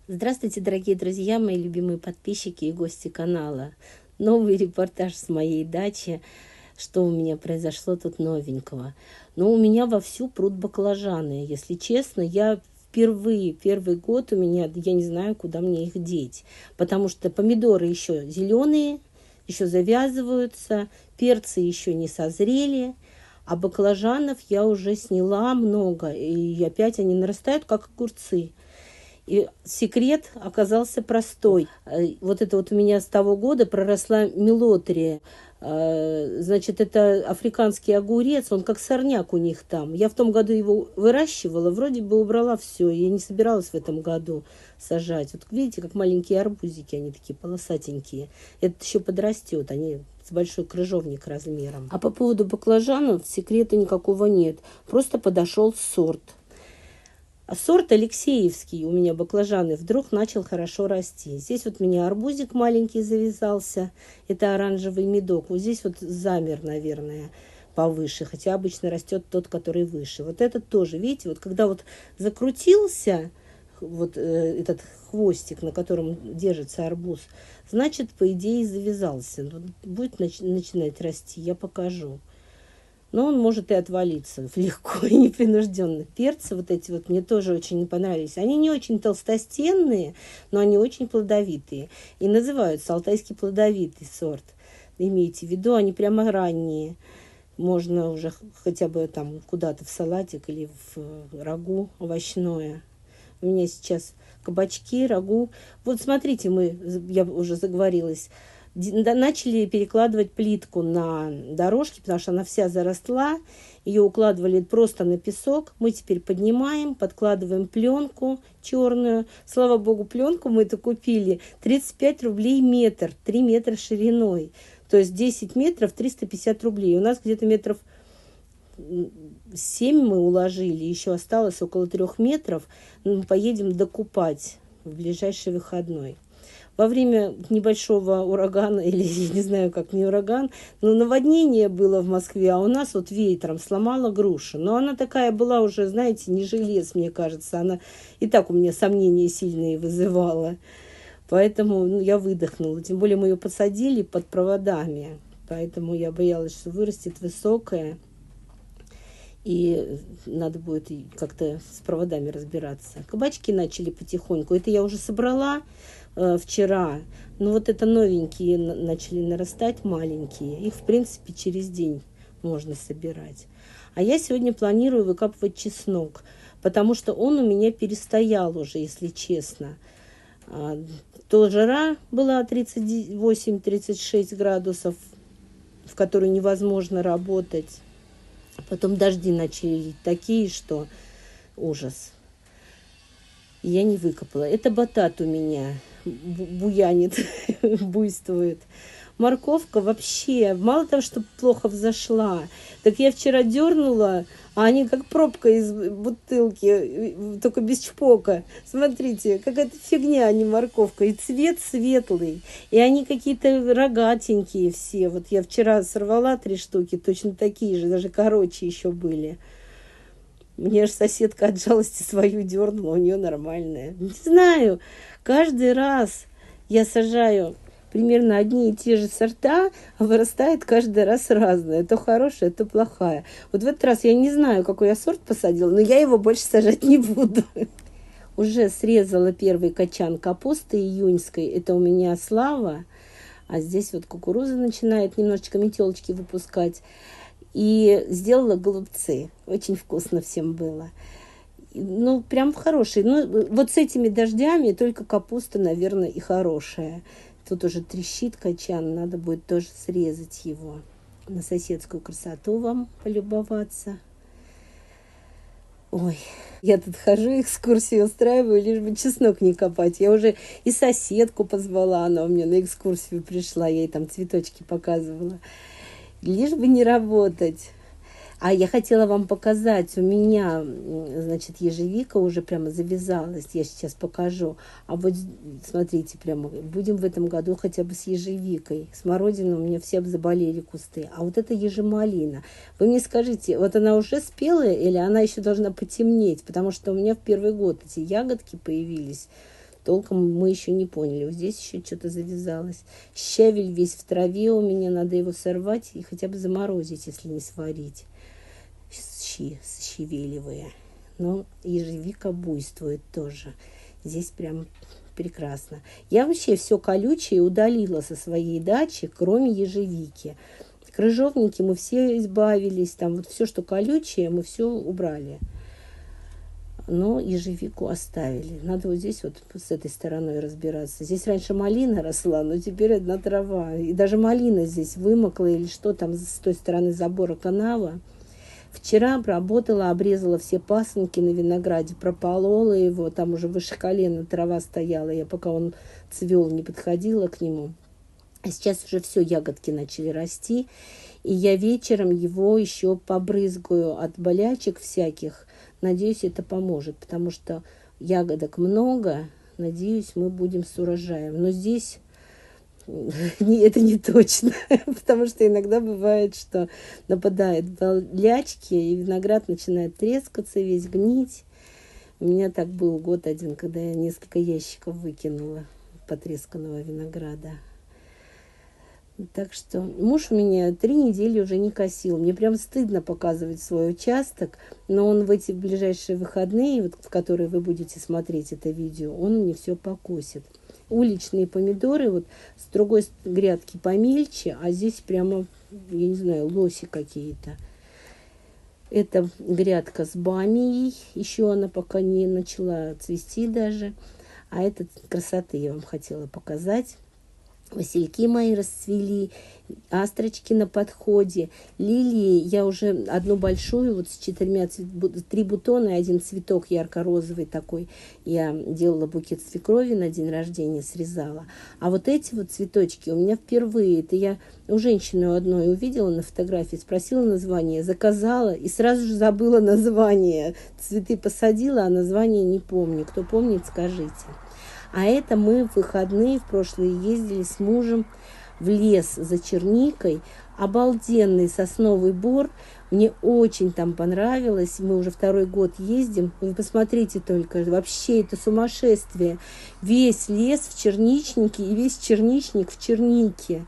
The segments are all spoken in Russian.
Здравствуйте, дорогие друзья, мои любимые подписчики и гости канала. Новый репортаж с моей дачи. Что у меня произошло тут новенького? Но у меня вовсю прут баклажаны. Если честно, я впервые, первый год у меня, я не знаю, куда мне их деть. Потому что помидоры еще зеленые, еще завязываются, перцы еще не созрели. А баклажанов я уже сняла много, и опять они нарастают, как огурцы. И секрет оказался простой. Вот это вот у меня с того года проросла мелотрия. Значит, это африканский огурец, он как сорняк у них там. Я в том году его выращивала, вроде бы убрала все. Я не собиралась в этом году сажать. Вот видите, как маленькие арбузики, они такие полосатенькие. Это еще подрастет, они с большой крыжовник размером. А по поводу баклажанов секрета никакого нет. Просто подошел сорт. А сорт Алексеевский у меня баклажаны вдруг начал хорошо расти. Здесь вот у меня арбузик маленький завязался. Это оранжевый медок. Вот здесь вот замер, наверное, повыше. Хотя обычно растет тот, который выше. Вот этот тоже, видите, вот когда вот закрутился вот этот хвостик, на котором держится арбуз, значит, по идее, завязался. Будет начинать расти, я покажу. Но он может и отвалиться легко и непринужденно. Перцы вот эти вот мне тоже очень не понравились. Они не очень толстостенные, но они очень плодовитые. И называются алтайский плодовитый сорт. Имейте в виду, они прямо ранние. Можно уже хотя бы там куда-то в салатик или в рагу овощное. У меня сейчас кабачки, рагу. Вот смотрите, я уже заговорилась. Начали перекладывать плитку на дорожки, потому что она вся заросла. Ее укладывали просто на песок. Мы теперь поднимаем, подкладываем пленку черную. Слава богу, пленку мы это купили. 35 рублей метр, 3 метра шириной. То есть 10 метров 350 рублей. У нас где-то метров 7 мы уложили. Еще осталось около 3 метров. Мы поедем докупать в ближайший выходной. Во время небольшого урагана, или я не знаю, как не ураган, но наводнение было в Москве, а у нас вот ветром сломала грушу. Но она такая была уже, знаете, не желез, мне кажется. Она и так у меня сомнения сильные вызывала. Поэтому я выдохнула. Тем более мы ее посадили под проводами. Поэтому я боялась, что вырастет высокая. И надо будет как-то с проводами разбираться. Кабачки начали потихоньку. Это я уже собрала вчера. Но вот это новенькие начали нарастать, маленькие. Их, в принципе, через день можно собирать. А я сегодня планирую выкапывать чеснок, потому что он у меня перестоял уже, если честно. То жара была 38-36 градусов, в которой невозможно работать. Потом дожди начали такие, что ужас. Я не выкопала. Это батат у меня буянит, буйствует. Морковка вообще, мало того, что плохо взошла, так я вчера дернула, а они как пробка из бутылки, только без чпока. Смотрите, какая-то фигня, а не морковка. И цвет светлый, и они какие-то рогатенькие все. Вот я вчера сорвала 3 штуки, точно такие же, даже короче еще были. Мне аж соседка от жалости свою дернула, у нее нормальная. Не знаю, каждый раз я сажаю примерно одни и те же сорта, а вырастает каждый раз разное. То хорошая, то плохая. Вот в этот раз я не знаю, какой я сорт посадила, но я его больше сажать не буду. Уже срезала первый качан капусты июньской. Это у меня Слава. А здесь вот кукуруза начинает немножечко метелочки выпускать. И сделала голубцы. Очень вкусно всем было. Ну, прям хорошие. Ну, вот с этими дождями только капуста, наверное, и хорошая. Тут уже трещит качан, надо будет тоже срезать его. На соседскую красоту вам полюбоваться. Ой, я тут хожу, экскурсии устраиваю, лишь бы чеснок не копать. Я уже и соседку позвала, она у меня на экскурсию пришла, я ей там цветочки показывала. Лишь бы не работать. А я хотела вам показать, у меня, значит, ежевика уже прямо завязалась, я сейчас покажу. А вот смотрите, прямо будем в этом году хотя бы с ежевикой. Смородина у меня все заболели кусты. А вот это ежемалина. Вы мне скажите, вот она уже спелая или она еще должна потемнеть? Потому что у меня в первый год эти ягодки появились. толком мы еще не поняли. Вот здесь еще что-то завязалось. Щавель весь в траве у меня, надо его сорвать и хотя бы заморозить, если не сварить. Щи щавелевые. Но ежевика буйствует тоже. Здесь прям прекрасно. Я вообще все колючее удалила со своей дачи, кроме ежевики. Крыжовники мы все избавились, там вот все, что колючее, мы все убрали. Но ежевику оставили. Надо вот здесь вот с этой стороной разбираться. Здесь раньше малина росла, но теперь одна трава. И даже малина здесь вымокла или что там с той стороны забора канава. Вчера обработала, обрезала все пасынки на винограде, прополола его, там уже выше колена трава стояла, я пока он цвел, не подходила к нему. А сейчас уже все, ягодки начали расти, и я вечером его еще побрызгаю от болячек всяких. Надеюсь, это поможет, потому что ягодок много, надеюсь, мы будем с урожаем. Но здесь это не точно, потому что иногда бывает, что нападают болячки, и виноград начинает трескаться, весь гнить. У меня так был год один, когда я несколько ящиков выкинула потресканного винограда. Так что муж у меня 3 недели уже не косил. Мне прям стыдно показывать свой участок, но он в эти ближайшие выходные, вот, в которые вы будете смотреть это видео, он мне все покосит. Уличные помидоры, вот с другой грядки помельче, а здесь прямо, я не знаю, лоси какие-то. Это грядка с бамией, еще она пока не начала цвести даже. А это красоты я вам хотела показать. Васильки мои расцвели, астрочки на подходе, лилии я уже одну большую, вот с 3 бутона и 1 цветок ярко-розовый такой, я делала букет свекрови на день рождения, срезала. А вот эти вот цветочки у меня впервые, это я у женщины одной увидела на фотографии, спросила название, заказала и сразу же забыла название. Цветы посадила, а название не помню. Кто помнит, скажите. А это мы в выходные в прошлые ездили с мужем в лес за черникой. Обалденный сосновый бор. Мне очень там понравилось. Мы уже 2-й год ездим. Вы посмотрите только, вообще это сумасшествие. Весь лес в черничнике и весь черничник в чернике.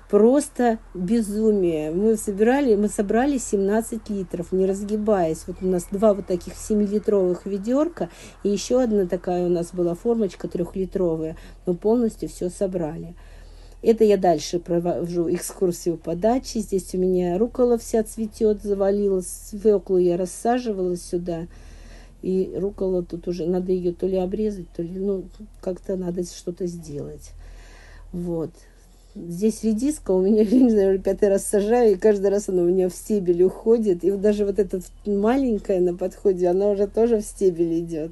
Просто безумие. Мы собрали 17 литров, не разгибаясь. Вот у нас 2 вот таких 7-литровых ведерка, и еще одна такая у нас была формочка 3-литровая. Мы полностью все собрали. Это я дальше провожу экскурсию по даче. Здесь у меня руккола вся цветет, завалилась. Свеклу я рассаживала сюда. И руккола тут уже, надо ее то ли обрезать, то ли, как-то надо что-то сделать. Вот. Здесь редиска у меня, не знаю, уже 5-й раз сажаю, и каждый раз она у меня в стебель уходит. И вот даже вот эта маленькая на подходе, она уже тоже в стебель идет.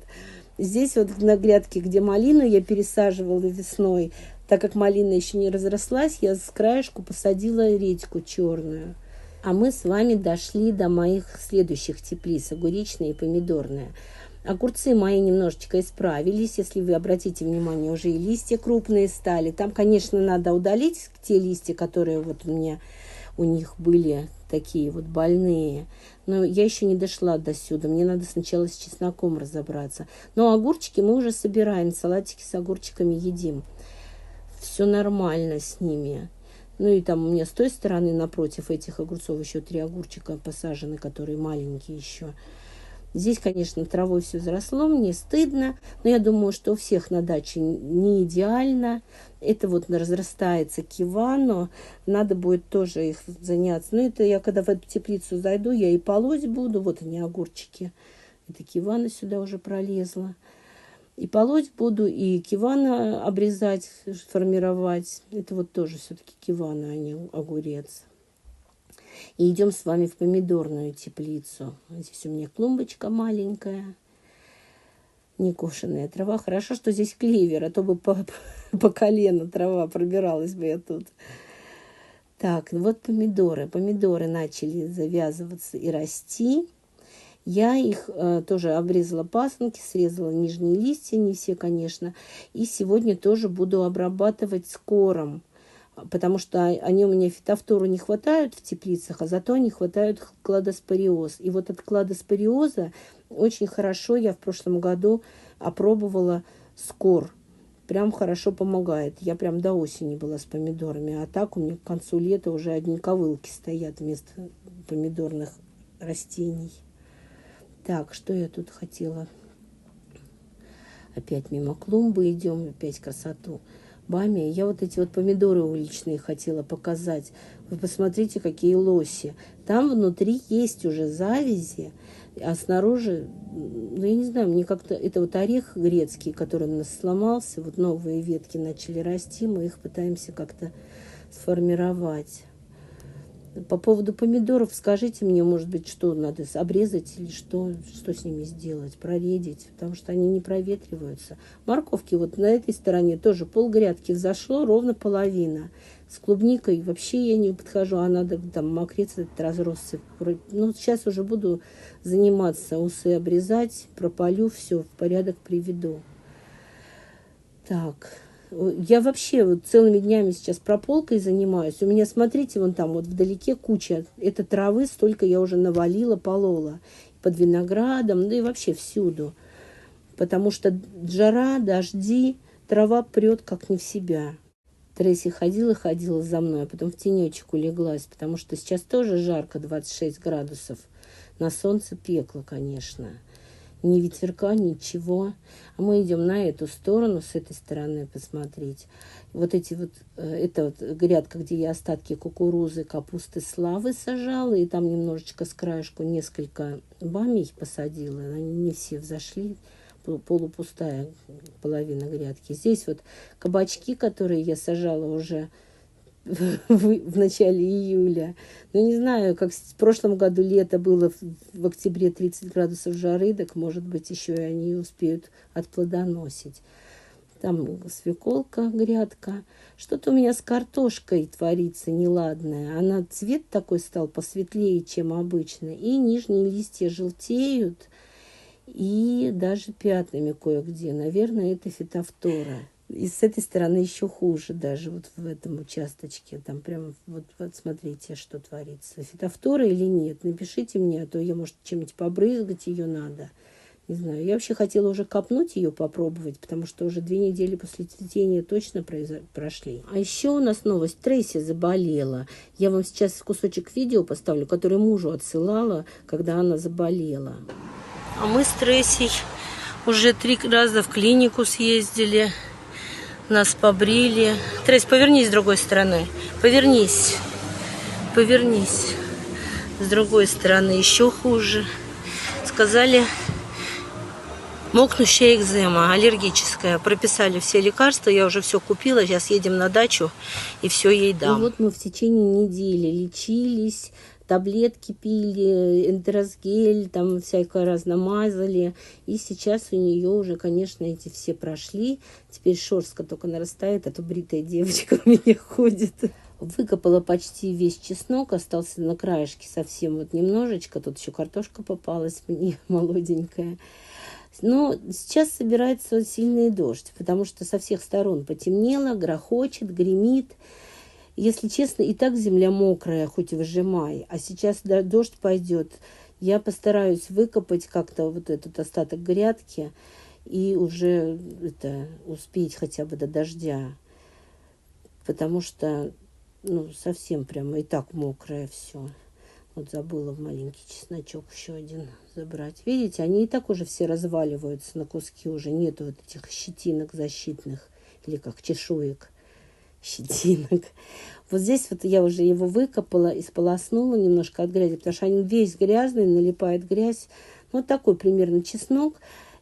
Здесь вот на грядке, где малину я пересаживала весной, так как малина еще не разрослась, я с краешку посадила редьку черную. А мы с вами дошли до моих следующих теплиц, огуречная и помидорная. Огурцы мои немножечко исправились, если вы обратите внимание, уже и листья крупные стали. Там, конечно, надо удалить те листья, которые вот у них были такие вот больные. Но я еще не дошла до сюда, мне надо сначала с чесноком разобраться. Но огурчики мы уже собираем, салатики с огурчиками едим. Все нормально с ними. Ну и там у меня с той стороны напротив этих огурцов еще 3 огурчика посажены, которые маленькие еще. Здесь, конечно, травой все заросло, мне стыдно, но я думаю, что у всех на даче не идеально. Это вот разрастается кивано, надо будет тоже их заняться. Но это я, когда в эту теплицу зайду, я и полоть буду. Вот они, огурчики. Это кивано сюда уже пролезла. И полоть буду, и кивано обрезать, формировать. Это вот тоже все-таки кивано, а не огурец. И идем с вами в помидорную теплицу. Здесь у меня клумбочка маленькая. Некошенная трава. Хорошо, что здесь клевер, а то бы по колено трава пробиралась бы я тут. Так, вот помидоры. Помидоры начали завязываться и расти. Я их тоже обрезала пасынки, срезала нижние листья, не все, конечно. И сегодня тоже буду обрабатывать скором. Потому что они у меня фитофтору не хватают в теплицах, а зато они хватают кладоспориоз. И вот от кладоспориоза очень хорошо я в прошлом году опробовала скор. прям хорошо помогает. Я прям до осени была с помидорами, а так у меня к концу лета уже одни ковылки стоят вместо помидорных растений. Так, что я тут хотела? Опять мимо клумбы идем, опять красоту. Бамия. Я вот эти вот помидоры уличные хотела показать. Вы посмотрите, какие лоси. Там внутри есть уже завязи, а снаружи, ну, я не знаю, мне как-то... Это вот орех грецкий, который у нас сломался. Вот новые ветки начали расти. Мы их пытаемся как-то сформировать. По поводу помидоров скажите мне, может быть, что надо обрезать или что с ними сделать, проредить, потому что они не проветриваются. Морковки вот на этой стороне тоже полгрядки взошло, ровно половина. С клубникой вообще я не подхожу, а надо там мокрец этот разросся. Ну, сейчас уже буду заниматься, усы обрезать, прополю, все в порядок приведу. Так... Я вообще вот целыми днями сейчас прополкой занимаюсь. У меня, смотрите, вон там вот вдалеке куча. Это травы, столько я уже навалила, полола. Под виноградом, да и вообще всюду. Потому что жара, дожди, трава прет как не в себя. Трейси ходила за мной, а потом в тенечек улеглась, потому что сейчас тоже жарко, 26 градусов. На солнце пекло, конечно. Ни ветерка, ничего. А мы идем на эту сторону, с этой стороны посмотреть. Вот эти вот, это вот грядка, где я остатки кукурузы, капусты, славы сажала. И там немножечко с краешку несколько бамий посадила. Они не все взошли. Полупустая половина грядки. Здесь вот кабачки, которые я сажала уже в начале июля. Ну, не знаю, как в прошлом году лето было в октябре 30 градусов жары, так, может быть, еще и они успеют отплодоносить. Там свеколка, грядка. Что-то у меня с картошкой творится неладное. Она цвет такой стал посветлее, чем обычно. И нижние листья желтеют, и даже пятнами кое-где. Наверное, это фитофтора. И с этой стороны еще хуже, даже вот в этом участочке. Там прям вот смотрите, что творится. Фитофтора или нет? Напишите мне, а то я, может, чем-нибудь побрызгать ее надо. Не знаю. Я вообще хотела уже копнуть ее, попробовать, потому что уже 2 недели после цветения точно прошли. А еще у нас новость. Трейси заболела. Я вам сейчас кусочек видео поставлю, который мужу отсылала, когда она заболела. А мы с Трейсей уже 3 раза в клинику съездили. Нас побрили. Трейс, повернись с другой стороны. Повернись. Повернись. С другой стороны еще хуже. Сказали, мокнущая экзема, аллергическая. Прописали все лекарства, я уже все купила. Сейчас едем на дачу и все ей дам. И вот мы в течение недели лечились. Таблетки пили, энтеросгель, там всякое разное мазали. И сейчас у нее уже, конечно, эти все прошли. Теперь шерстка только нарастает, а то бритая девочка у меня ходит. Выкопала почти весь чеснок, остался на краешке совсем вот немножечко. Тут еще картошка попалась мне молоденькая. Но сейчас собирается сильный дождь, потому что со всех сторон потемнело, грохочет, гремит. Если честно, и так земля мокрая, хоть и выжимай. А сейчас дождь пойдет. Я постараюсь выкопать как-то вот этот остаток грядки и уже успеть хотя бы до дождя. Потому что совсем прямо и так мокрое все. Вот забыла в маленький чесночок еще один забрать. Видите, они и так уже все разваливаются на куски. Уже нету вот этих щетинок защитных или как чешуек. Щетинок. Вот здесь вот я уже его выкопала и сполоснула немножко от грязи, потому что они весь грязный, налипает грязь. Вот такой примерно чеснок.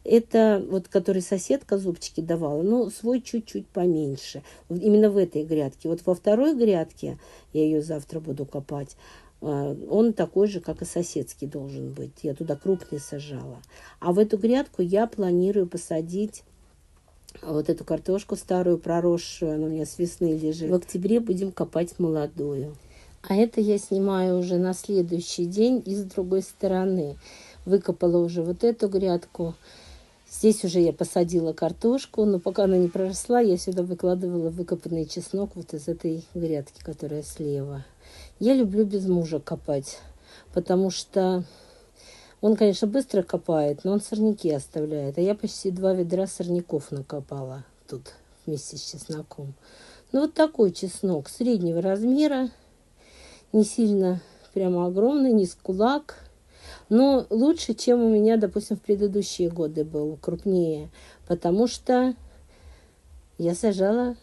Это вот, который соседка зубчики давала, но свой чуть-чуть поменьше. Именно в этой грядке. Вот во второй грядке, я ее завтра буду копать, он такой же, как и соседский должен быть. Я туда крупный сажала. А в эту грядку я планирую посадить вот эту картошку старую, проросшую, она у меня с весны лежит. В октябре будем копать молодую. А это я снимаю уже на следующий день и с другой стороны. Выкопала уже вот эту грядку. Здесь уже я посадила картошку, но пока она не проросла, я сюда выкладывала выкопанный чеснок вот из этой грядки, которая слева. Я люблю без мужа копать, потому что он, конечно, быстро копает, но он сорняки оставляет. А я почти 2 ведра сорняков накопала тут, вместе с чесноком. Ну, вот такой чеснок среднего размера, не сильно прямо огромный, не с кулак, но лучше, чем у меня, допустим, в предыдущие годы был, крупнее, потому что я сажала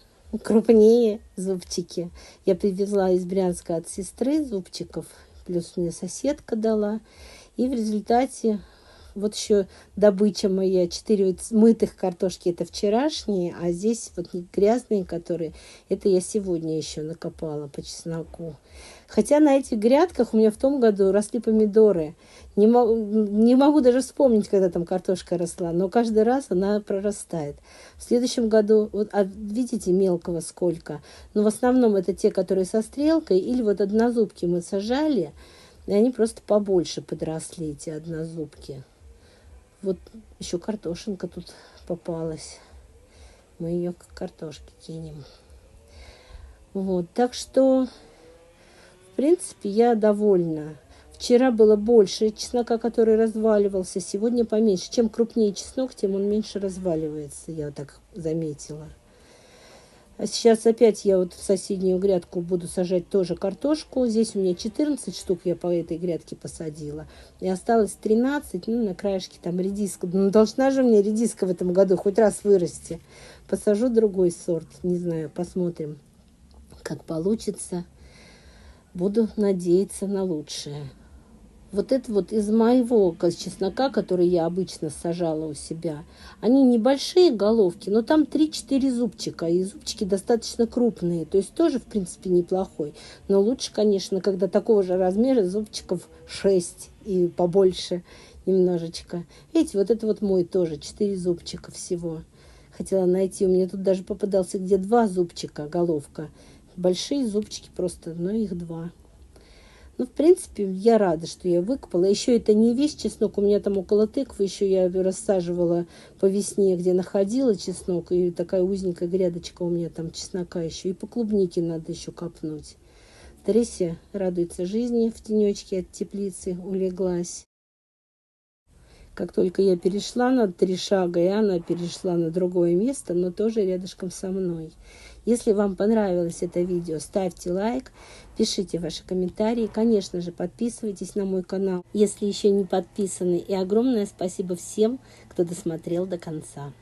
крупнее зубчики. Я привезла из Брянска от сестры зубчиков, плюс мне соседка дала, и в результате вот еще добыча моя, 4 мытых картошки, это вчерашние, а здесь вот грязные, которые, это я сегодня еще накопала по чесноку. Хотя на этих грядках у меня в том году росли помидоры. Не могу даже вспомнить, когда там картошка росла, но каждый раз она прорастает. В следующем году, вот, видите, мелкого сколько, но в основном это те, которые со стрелкой, или вот однозубки мы сажали, и они просто побольше подросли, эти однозубки. Вот еще картошинка тут попалась. Мы ее к картошке кинем. Вот, так что, в принципе, я довольна. Вчера было больше чеснока, который разваливался, сегодня поменьше. Чем крупнее чеснок, тем он меньше разваливается, я так заметила. А сейчас опять я вот в соседнюю грядку буду сажать тоже картошку. Здесь у меня 14 штук я по этой грядке посадила. И осталось 13, ну, на краешке там редиска. Ну, должна же у меня редиска в этом году хоть раз вырасти. Посажу другой сорт, не знаю, посмотрим, как получится. Буду надеяться на лучшее. Вот это вот из моего чеснока, который я обычно сажала у себя, они небольшие головки, но там 3-4 зубчика, и зубчики достаточно крупные, то есть тоже, в принципе, неплохой. Но лучше, конечно, когда такого же размера зубчиков 6 и побольше немножечко. Видите, вот это вот мой тоже, 4 зубчика всего. Хотела найти, у меня тут даже попадался где 2 зубчика, головка. Большие зубчики просто, но их 2. Ну, в принципе, я рада, что я выкопала. Еще это не весь чеснок, у меня там около тыквы еще я рассаживала по весне, где находила чеснок, и такая узенькая грядочка у меня там чеснока еще. И по клубнике надо еще копнуть. Тареся радуется жизни, в тенечке от теплицы улеглась. Как только я перешла на 3 шага, и она перешла на другое место, но тоже рядышком со мной. Если вам понравилось это видео, ставьте лайк, пишите ваши комментарии. Конечно же, подписывайтесь на мой канал, если еще не подписаны. И огромное спасибо всем, кто досмотрел до конца.